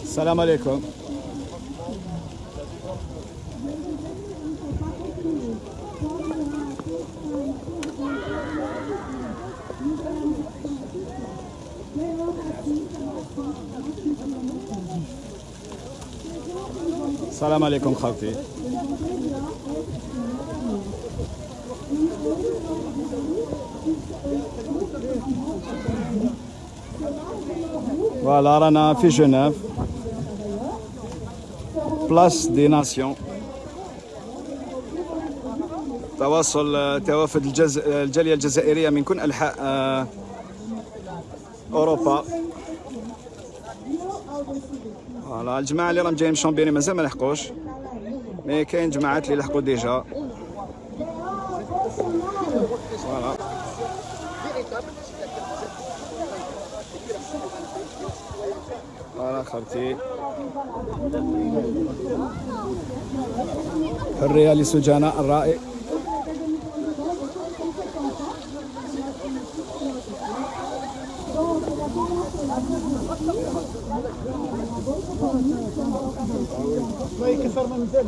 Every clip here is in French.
السلام عليكم. السلام عليكم خالتي. فوالا رانا في جنيف بلاص دي ناسيون، توافد الجالية الجزائرية من كل أنحاء أوروبا. فوالا الجماعة اللي راهم جايين من شامبيوني مازال ما لحقوش، مي كاين جماعات اللي لحقوا ديجا. فوالا فوالا خالتي، حرية لسجناء الرائي. الله يكثر من ذلك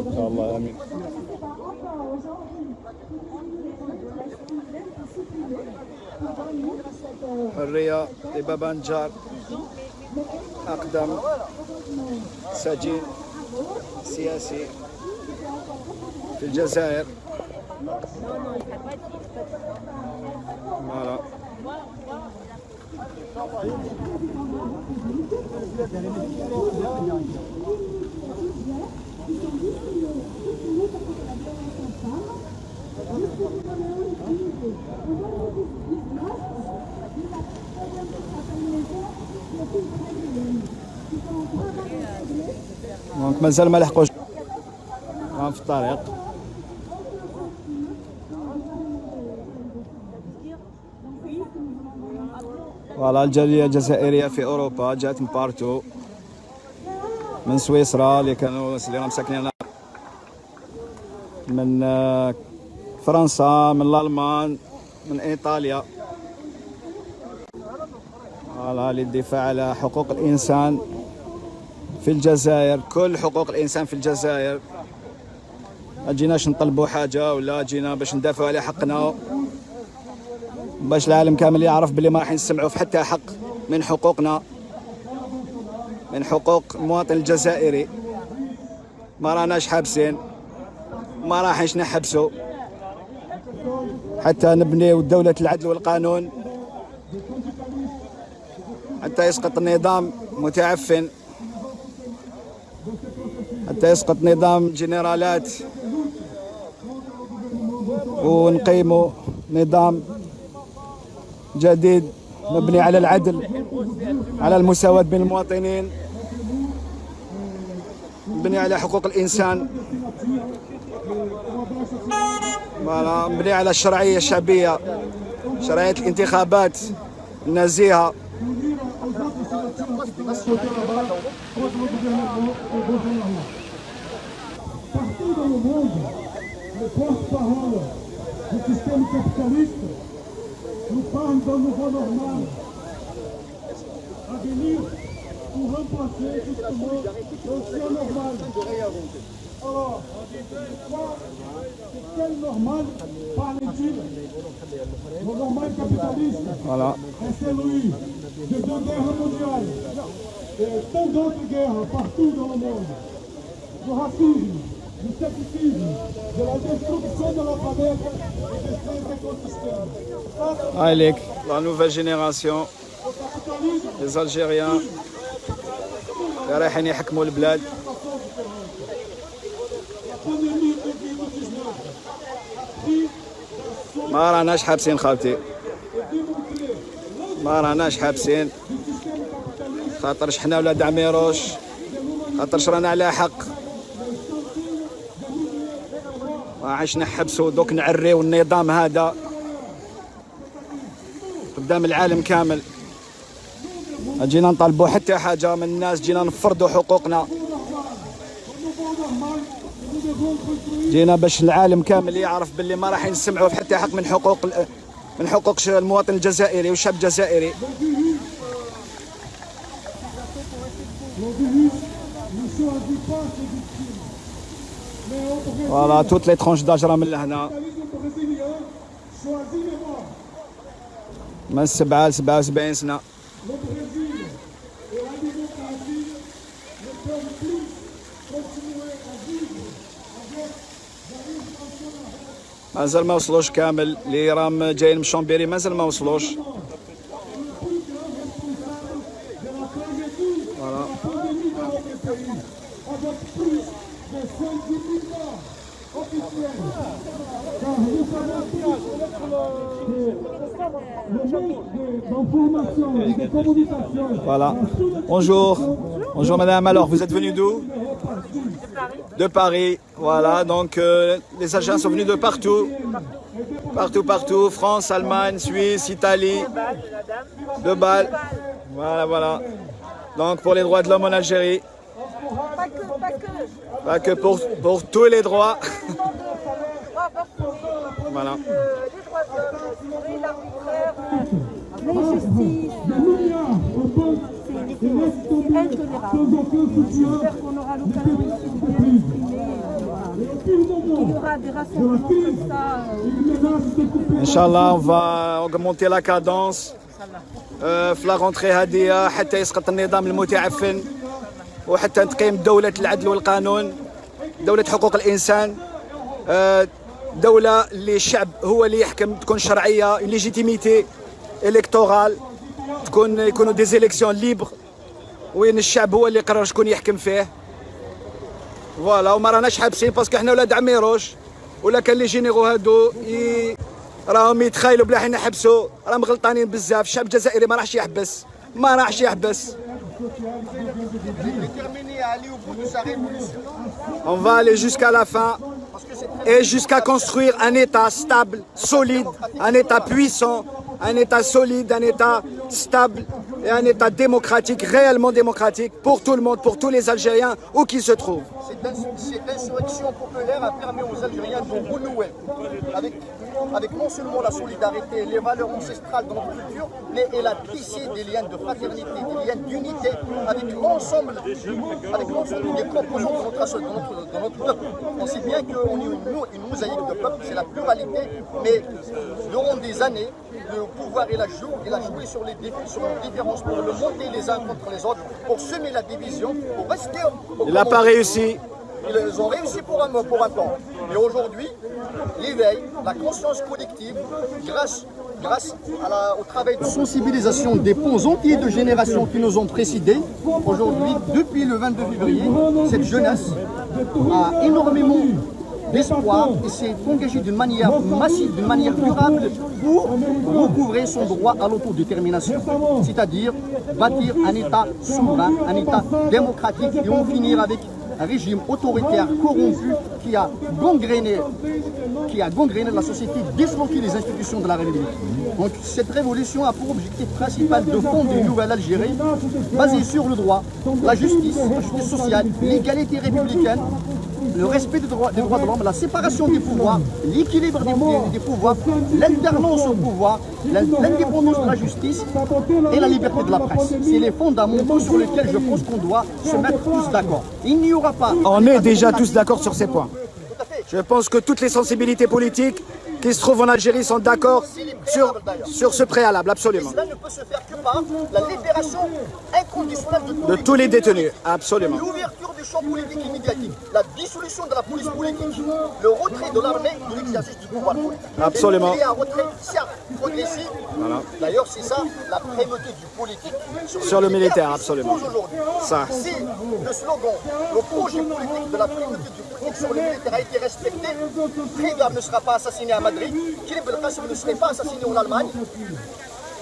إن شاء الله آمين. حرية لبابا نجار، أقدم سجين سياسي في الجزائر. فوالا دونك مازال ما لحقوش، راهم في الطريق. فوالا الجالية الجزائرية في أوروبا جات من بارتو، من سويسرا اللي راهم ساكنين، من فرنسا، من الألمان، من إيطاليا. فوالا للدفاع على حقوق الإنسان في الجزائر، كل حقوق الإنسان في الجزائر. ما جيناش نطلبوا حاجة، ولا جينا باش ندافعوا على حقنا، باش العالم كامل يعرف بلي ما راح نسمعوا في حتى حق من حقوقنا، من حقوق المواطن الجزائري. ما راناش حابسين، ما راحش نحبسوا حتى نبنيو دولة العدل والقانون، حتى يسقط النظام متعفن، حتى يسقط نظام جنرالات، ونقيموا نظام جديد مبني على العدل، على المساواة بين المواطنين، مبني على حقوق الإنسان، مبني على الشرعية الشعبية، شرعية الانتخابات النزيهة. Voilà. Tant d'autres guerres partout dans le monde, du racisme, du sexisme, de la destruction de la planète et de ses écosystèmes. Allez, la nouvelle génération des Algériens اللي رايحين يحكموا البلاد. ما راناش حابسين خالتي، ما راناش حابسين، خاطرش حنا ولاد عميروش، خاطرش رانا على حق. ما عادش نحبسوا دوك نعريو النظام هذا قدام العالم كامل. جينا نطالبوا حتى حاجه من الناس، جينا نفرضوا حقوقنا، جينا باش العالم كامل يعرف باللي ما راح نسمعوا في حتى حق من حقوق من حقوق المواطن الجزائري والشعب الجزائري. Voilà, toutes les tranches d'âge راهم من لهنا من 7 ل 77 سنة. مازال ما وصلوش كامل اللي راهم جايين من شومبيري، مازال ما وصلوش. Voilà. Bonjour. Bonjour madame. Alors, vous êtes venue d'où? De Paris. Voilà, donc les agents sont venus de partout. Partout. France, Allemagne, Suisse, Italie. De Bâle. Voilà. Donc pour les droits de l'homme en Algérie. Pas que pour tous les droits. Voilà. Les droits de l'homme, l'arbitraire, l'injustice, c'est intolérable. J'espère qu'on aura l'occasion ici de bien exprimer qu'il y aura des rassemblements comme ça. Inch'Allah, on va augmenter la cadence. في لا غونتري هادية حتى يسقط النظام المتعفن وحتى تقيم دولة العدل والقانون، دولة حقوق الإنسان، دولة اللي الشعب هو اللي يحكم، تكون شرعية، ليجيتيميتي إلكتورال، يكونوا دي زيليكسيون ليبر وين الشعب هو اللي يقرر شكون يحكم فيه. فوالا، وما راناش حابسين باسكو حنا ولاد عميروش ولا كان لي جينيرو هادو راهم يتخايلوا بلا حنا نحبسوا، راهم غلطانين بزاف. الشعب الجزائري ما راحش يحبس. On va aller jusqu'à la fin et jusqu'à construire un État stable, solide, un État puissant, un État solide, un État stable et un État démocratique, réellement démocratique pour tout le monde, pour tous les Algériens où qu'ils se trouvent. Cette insurrection populaire a permis aux Algériens de renouer avec non seulement la solidarité et les valeurs ancestrales de notre culture, mais elle a tissé des liens de fraternité, des liens d'unité avec l'ensemble des composants de notre peuple. On sait bien qu'on est une mosaïque de peuple, c'est la pluralité, mais durant des années, le pouvoir il a joué sur les différences pour le monter les uns contre les autres, pour semer la division, pour rester. Il n'a pas réussi. Ils ont réussi pour un temps. Et aujourd'hui, l'éveil, la conscience collective, grâce au travail de sensibilisation des pans entiers de générations qui nous ont précédés, aujourd'hui, depuis le 22 février, cette jeunesse a énormément d'espoir et s'est engagée d'une manière massive, d'une manière durable pour recouvrer son droit à l'autodétermination, c'est-à-dire bâtir un État souverain, un État démocratique et en finir avec un régime autoritaire corrompu qui a gangréné la société, disloqué les institutions de la République. Donc cette révolution a pour objectif principal de fonder une nouvelle Algérie basée sur le droit, la justice sociale, l'égalité républicaine, le respect des droits de l'homme, la séparation des pouvoirs, l'équilibre des pouvoirs, l'alternance au pouvoir, l'indépendance de la justice et la liberté de la presse. C'est les fondamentaux sur lesquels je pense qu'on doit se mettre tous d'accord. Il n'y aura pas... On est déjà tous d'accord sur ces points. Je pense que toutes les sensibilités politiques qui se trouvent en Algérie sont d'accord sur ce préalable, absolument. Cela ne peut se faire que par la libération inconditionnelle de tous les détenus, absolument. L'ouverture du champ politique et médiatique, la dissolution de la police politique, le retrait de l'armée de l'exercice du pouvoir politique. Absolument. Il y a un retrait, certes, progressif. Voilà. D'ailleurs, c'est ça la primauté du politique sur le militaire, absolument. Ça. Si le slogan, le projet politique de la primauté du politique sur le militaire a été respecté, Trégab ne sera pas assassiné à Madrid, Khalid Belkacem ne serait pas assassiné en Allemagne,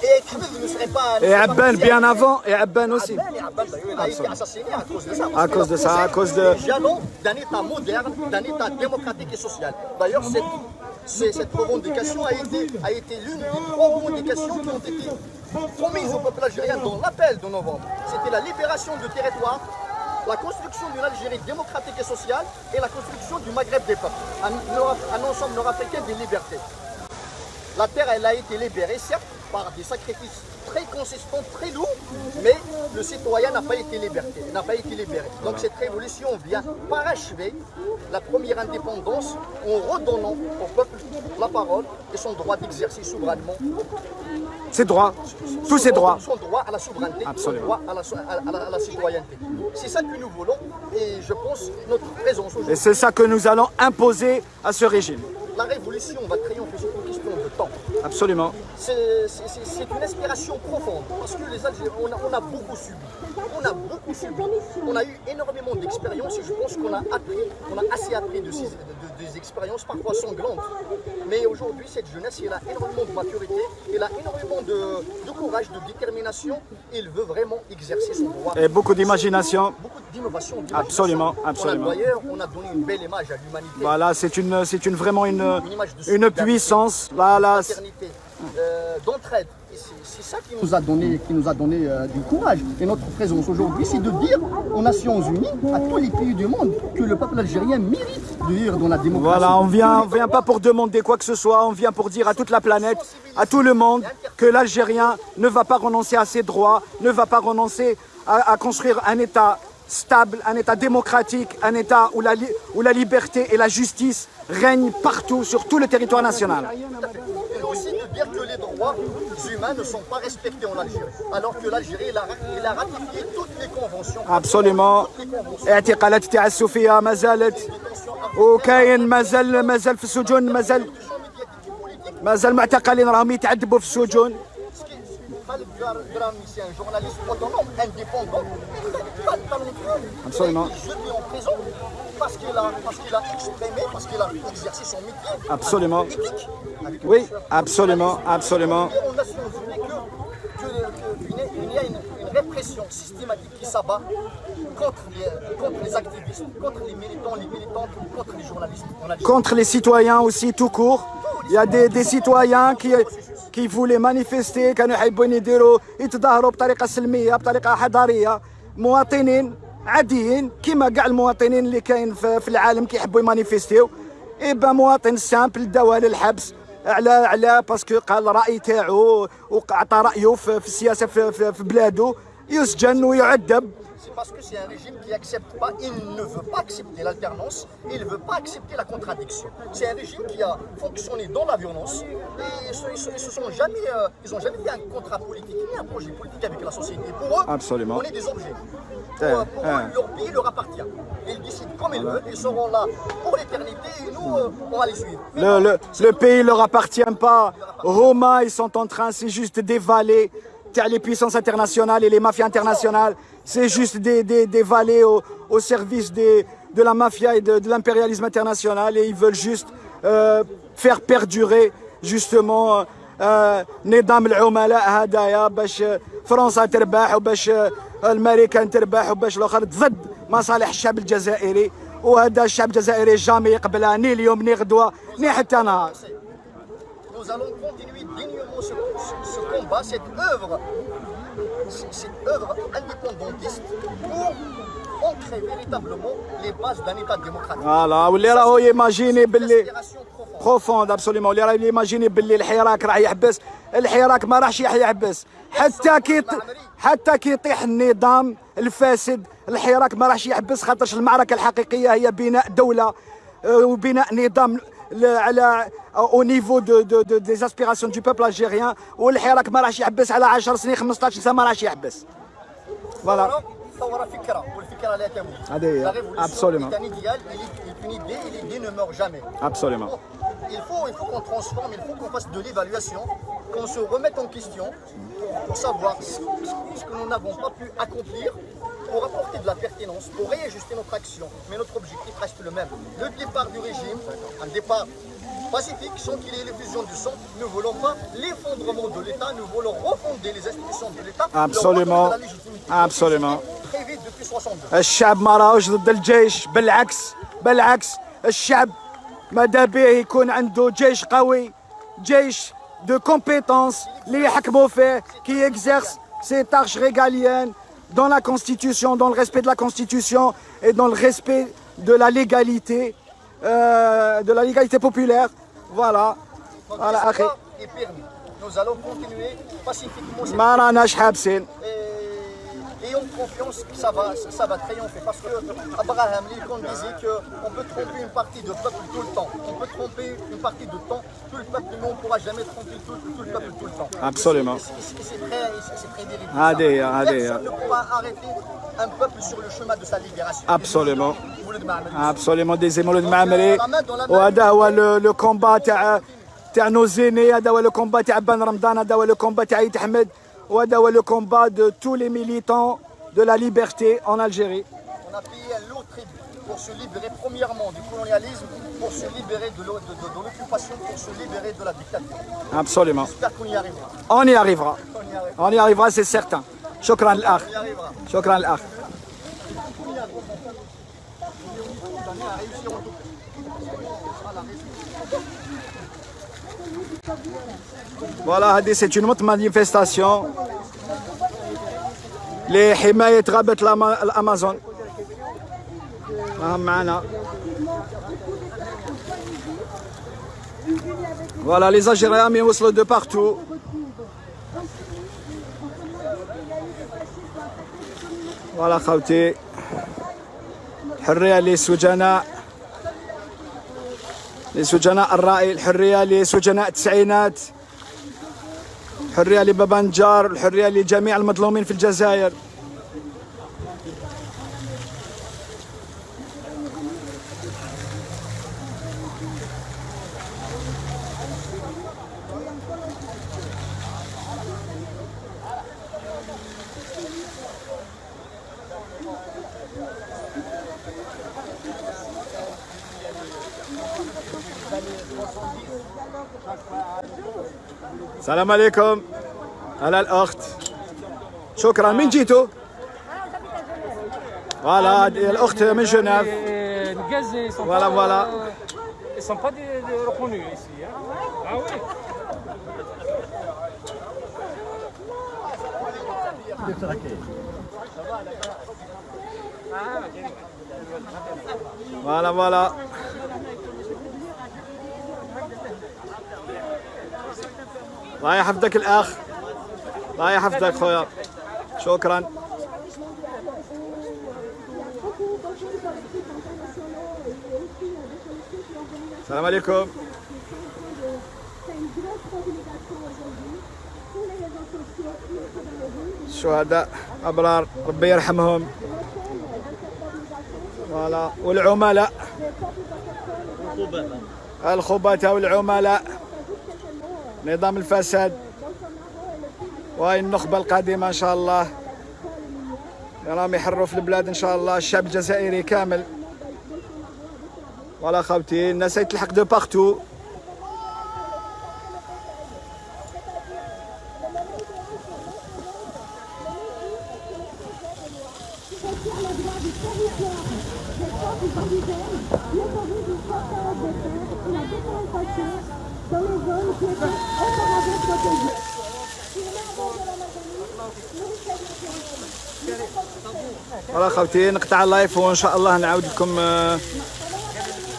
et Khalid ne serait pas... Et Abban bien avant, et Abban aussi. Abban a été assassiné à cause de ça. À cause de ça, à cause de... Les jalons d'un État moderne, d'un État démocratique et social. D'ailleurs, cette revendication a été l'une des trois revendications qui ont été promises au peuple algérien dans l'appel de novembre. C'était la libération du territoire, la construction d'une Algérie démocratique et sociale et la construction du Maghreb des peuples, un ensemble nord-africain des libertés. La terre, elle a été libérée, certes, par des sacrifices très consistants, très lourds, mais le citoyen n'a pas été libéré. Donc cette révolution vient parachever la première indépendance en redonnant au peuple la parole et son droit d'exercer souverainement Ses droits, tous ses droits. son droit à la souveraineté, Absolument. son droit à la citoyenneté. C'est ça que nous voulons et je pense notre présence Et aujourd'hui. c'est ça que nous allons imposer à ce régime. La révolution va triompher, c'est une question de temps. Absolument. C'est une inspiration profonde parce que les Algériens, on a beaucoup subi. On a eu énormément d'expériences et je pense qu'on a assez appris des expériences parfois sanglantes. Mais aujourd'hui, cette jeunesse, elle a énormément de maturité, elle a énormément de courage, de détermination. Elle veut vraiment exercer son droit. Et beaucoup d'imagination. Beaucoup d'innovation. Absolument, absolument. D'ailleurs, on a donné une belle image à l'humanité. Voilà, c'est vraiment image de une solidarité, puissance. Voilà. fraternité, d'entraide. Et c'est ça qui nous a donné du courage. Et notre présence aujourd'hui, c'est de dire aux Nations Unies, à tous les pays du monde, que le peuple algérien mérite de vivre dans la démocratie. Voilà, on vient pas pour demander quoi que ce soit, on vient pour dire à toute la planète, à tout le monde, que l'Algérien ne va pas renoncer à ses droits, ne va pas renoncer à construire un État stable, un État démocratique, un État où la liberté et la justice règnent partout, sur tout le territoire national. Et aussi de dire que les droits humains ne sont pas respectés en Algérie, alors que l'Algérie il a ratifié toutes les conventions. Absolument. اعتقالات تاع السوفيه ما زالت وكاين مازال في السجون مازال معتقلين راهم يتعذبوا في السجون. Khalid Drami, c'est un journaliste autonome, indépendant, pas talentueux. Absolument. Il est jeté en prison parce qu'il a exprimé, parce qu'il a exercé son métier. Absolument. Avec éthique, avec Oui, une absolument, journaliste. absolument. Et aux Nations Unies qu'il y a une répression systématique qui s'abat contre les activistes, contre les militantes, contre les journalistes. Contre les citoyens aussi tout court. Il y a des citoyens qui voulaient manifester, كانوا يحبون يتظاهروا بطريقة سلمية بطريقة حضارية، مواطنين عاديين كما كاع المواطنين اللي كاين في العالم كيحبوا يمانيفيستيو. إبا مواطن سامبل داوى للحبس على باسكو قال الرأي تاعو وعطى رأيه في السياسة في بلاده، يسجن ويعذب. C'est parce que c'est un régime qui accepte pas, il ne veut pas accepter l'alternance, il ne veut pas accepter la contradiction. C'est un régime qui a fonctionné dans la violence et ils n'ont jamais fait un contrat politique, ni un projet politique avec la société. Pour eux, Absolument. on est des objets. Pour eux, leur pays leur appartient. Ils décident comme ils veulent, ils seront là pour l'éternité et nous, on va les suivre. Le pays ne leur appartient pas. Roma, ils sont en train, c'est juste dévaler les puissances internationales et les mafias internationales. C'est juste des valets au service de la mafia et de l'impérialisme international. Et ils veulent juste faire perdurer justement نظام العملاء هدايا باش فرنسا تربح وباش الامريكان تربح وباش الاخر ضد مصالح الشعب الجزائري. وهذا الشعب الجزائري جامي يقبلها ني اليوم ني غدوه ني حتى نهار. Nous allons continuer dignement ce combat, cette œuvre indépendantiste pour ancrer véritablement les bases d'un État démocratique. فوالا واللي راهو يماجيني باللي Aspiration profonde. بروفوند ابسوليمون اللي راه يماجيني باللي الحراك راح يحبس، الحراك ما راحش يحبس حتى كي يطيح النظام الفاسد، الحراك ما راحش يحبس، خاطرش المعركه الحقيقيه هي بناء دوله وبناء نظام على au niveau des aspirations du peuple algérien. والحراك ما راحش يحبس على 10 سنين 15 سنه ما راحش يحبس. فوالا ثورة فكرة والفكرة لا تموت. هذه هي. La révolution Absolument. est un idéal, il est une idée et l'idée ne meurt jamais. Absolument. Il faut qu'on transforme, il faut qu'on fasse de l'évaluation, qu'on se remette en question pour savoir ce que nous n'avons pas pu accomplir, pour apporter de la pertinence, pour réajuster notre action. Mais notre objectif reste le même. Le départ du régime, un départ pacifique, sans qu'il y ait l'effusion du sang. Nous ne voulons pas l'effondrement de l'État, nous voulons refonder les institutions de l'État. Absolument. Le retour de la légitimité Absolument. très vite depuis 62. الشعب ما راهوش ضد الجيش، بالعكس الشعب ماذا به يكون عنده جيش قوي، جيش de compétences اللي يحكموا فيه qui exerce ses tâches régaliennes dans la Constitution, dans le respect de la Constitution et dans le respect de la légalité populaire. Voilà. Voilà, est permis. Nous allons continuer pacifiquement cette ما راناش حابسين. ayons confiance que ça va triompher. Parce que Abraham Lincoln disait qu'on peut tromper une partie de peuple tout le temps. On peut tromper une partie de temps tout le peuple, mais on ne pourra jamais tromper tout le peuple tout le temps. Absolument. C'est très véridique. Personne ne pourra arrêter un peuple sur le chemin de sa libération. Absolument. Absolument des émolud Maamri. وهذا هو لو كومبا تاع نوزيني، هذا هو لو كومبا تاع بن رمضان، هذا هو لو كومبا تاع عيد أحمد، وهذا هو لو كومبا de tous les militants de la liberté en Algérie. On a payé un lourd tribut pour se libérer premièrement du colonialisme, pour se libérer de l'occupation, pour se libérer de la dictature. Absolument. J'espère qu'on y arrivera. On y arrivera. On y arrivera, c'est certain. شكرا الأخ. On y arrivera. شكرا الأخ. Voilà, c'est une autre manifestation لحماية غابة الأمازون. معنا. Voilà, les Algériens وصلوا de partout. Voilà خوتي، الحرية لسجناء الرأي، الحرية لسجناء التسعينات، الحرية لبابا نجار، الحرية لجميع المظلومين في الجزائر. السلام عليكم. هلا الأخت. شكرا. من جيتوا؟ فوالا الأخت من جنيف. Voilà, voilà. Ils sont pas reconnus ici. Ah oui. Voilà, voilà. الله يحفظك الأخ، الله يحفظك خويا. شكرا. السلام عليكم. الشهداء أبرار ربي يرحمهم. فوالا والعملاء، الخبثاء والعملاء، نظام الفساد، وهاي النخبة القادمة إن شاء الله راهم يحروا في البلاد إن شاء الله، الشعب الجزائري كامل. فوالا خوتي، الناس تلحق دو بارتو. فوالا خوتي، نقطع اللايف وان شاء الله نعاود لكم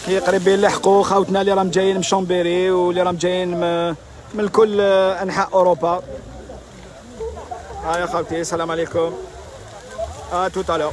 كي قريبين يلحقوا خوتنا اللي راهم جايين من شومبيري واللي راهم جايين من كل انحاء اوروبا. ها يا خوتي، السلام عليكم. توت الو.